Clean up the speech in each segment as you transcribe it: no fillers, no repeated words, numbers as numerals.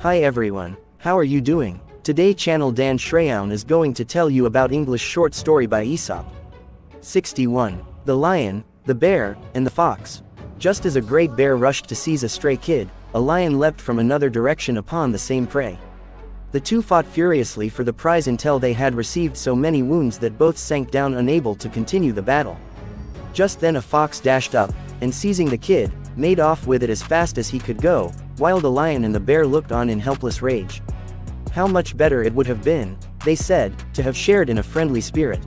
Hi everyone, how are you doing? Today channel Dan Sreyoun is going to tell you about English short story by Aesop. 61. The Lion, the Bear, and the Fox. Just as a great bear rushed to seize a stray kid, a lion leapt from another direction upon the same prey. The two fought furiously for the prize until they had received so many wounds that both sank down unable to continue the battle. Just then a fox dashed up, and seizing the kid, made off with it as fast as he could go, while the lion and the bear looked on in helpless rage. How much better it would have been, they said, to have shared in a friendly spirit.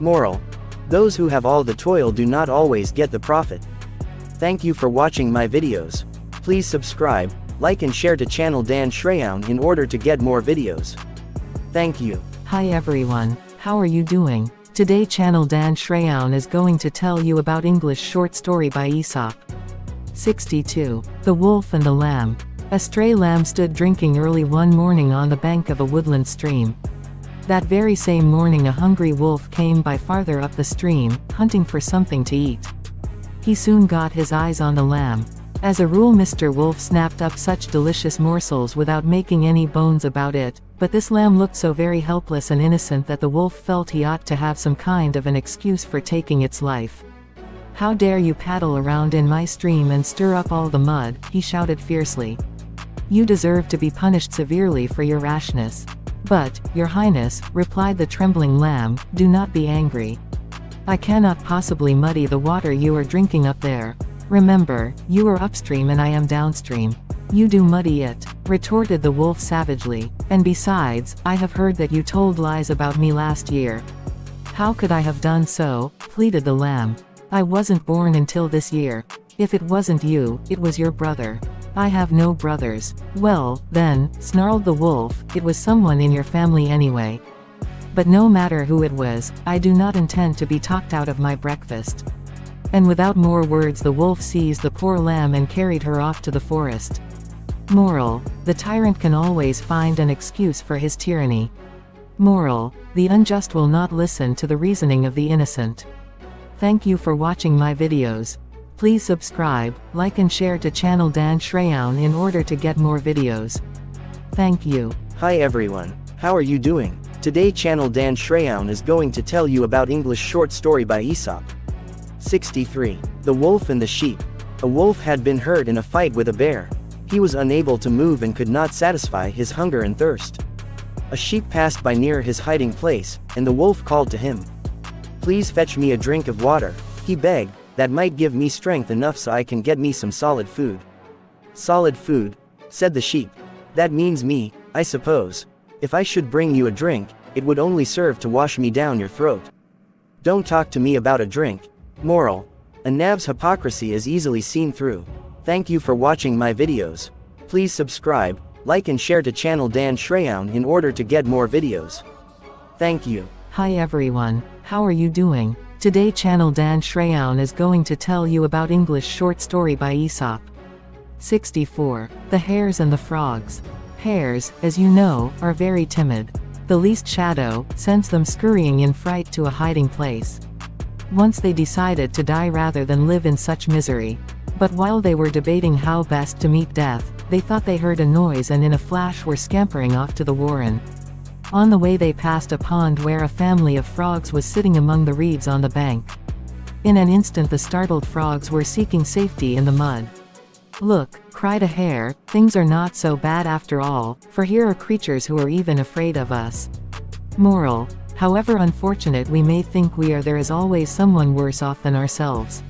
Moral: those who have all the toil do not always get the profit. Thank you for watching my videos. Please subscribe, like and share to channel Dan Sreyoun in order to get more videos. Thank you. Hi everyone, how are you doing? Today channel Dan Sreyoun is going to tell you about English short story by Aesop. 62. The Wolf and the Lamb. A stray lamb stood drinking early one morning on the bank of a woodland stream. That very same morning a hungry wolf came by farther up the stream, hunting for something to eat. He soon got his eyes on the lamb. As a rule Mr. Wolf snapped up such delicious morsels without making any bones about it, but this lamb looked so very helpless and innocent that the wolf felt he ought to have some kind of an excuse for taking its life. "How dare you paddle around in my stream and stir up all the mud," he shouted fiercely. "You deserve to be punished severely for your rashness." "But, Your Highness," replied the trembling lamb, "do not be angry. I cannot possibly muddy the water you are drinking up there. Remember, you are upstream and I am downstream. You do muddy it," retorted the wolf savagely, "and besides, I have heard that you told lies about me last year." "How could I have done so?" pleaded the lamb. "I wasn't born until this year. If it wasn't you, it was your brother. I have no brothers." "Well, then," snarled the wolf, "it was someone in your family anyway. But no matter who it was, I do not intend to be talked out of my breakfast." And without more words the wolf seized the poor lamb and carried her off to the forest. Moral: the tyrant can always find an excuse for his tyranny. Moral: the unjust will not listen to the reasoning of the innocent. Thank you for watching my videos. Please subscribe, like and share to channel Dan Sreyoun in order to get more videos. Thank you. Hi everyone, how are you doing? Today channel Dan Sreyoun is going to tell you about English short story by Aesop. 63. The Wolf and the Sheep. A wolf had been hurt in a fight with a bear. He was unable to move and could not satisfy his hunger and thirst. A sheep passed by near his hiding place, and the wolf called to him. "Please fetch me a drink of water," he begged, "that might give me strength enough so I can get me some solid food." "Solid food?" said the sheep. "That means me, I suppose. If I should bring you a drink, it would only serve to wash me down your throat. Don't talk to me about a drink." Moral: a nab's hypocrisy is easily seen through. Thank you for watching my videos. Please subscribe, like and share to channel Dan Sreyoun in order to get more videos. Thank you. Hi everyone, how are you doing? Today channel Dan Sreyoun is going to tell you about English short story by Aesop. 64. The Hares and the Frogs. Hares, as you know, are very timid. The least shadow sends them scurrying in fright to a hiding place. Once they decided to die rather than live in such misery. But while they were debating how best to meet death, they thought they heard a noise and in a flash were scampering off to the warren. On the way they passed a pond where a family of frogs was sitting among the reeds on the bank. In an instant the startled frogs were seeking safety in the mud. "Look," cried a hare, "things are not so bad after all, for here are creatures who are even afraid of us." Moral: however unfortunate we may think we are, there is always someone worse off than ourselves.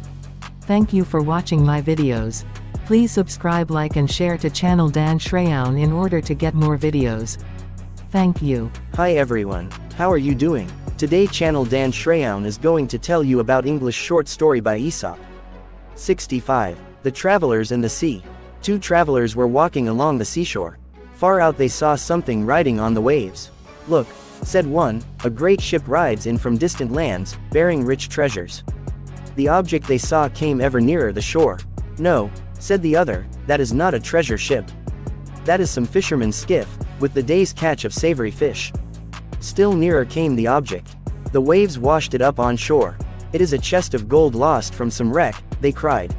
Thank you for watching my videos. Please subscribe, like and share to channel Dan Sreyoun in order to get more videos. Thank you. Hi everyone, how are you doing? Today channel Dan Sreyoun is going to tell you about English short story by Aesop. 65. The Travelers and the Sea. Two travelers were walking along the seashore. Far out they saw something riding on the waves. "Look," said one, "a great ship rides in from distant lands, bearing rich treasures." The object they saw came ever nearer the shore. "No," said the other, "that is not a treasure ship. That is some fisherman's skiff, with the day's catch of savory fish." Still nearer came the object. The waves washed it up on shore. "It is a chest of gold lost from some wreck," they cried.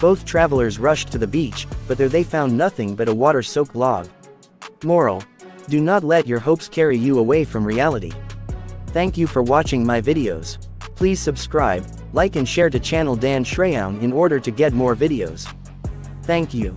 Both travelers rushed to the beach, but there they found nothing but a water-soaked log. Moral: do not let your hopes carry you away from reality. Thank you for watching my videos. Please subscribe, like and share to channel Dan Sreyoun in order to get more videos. Thank you.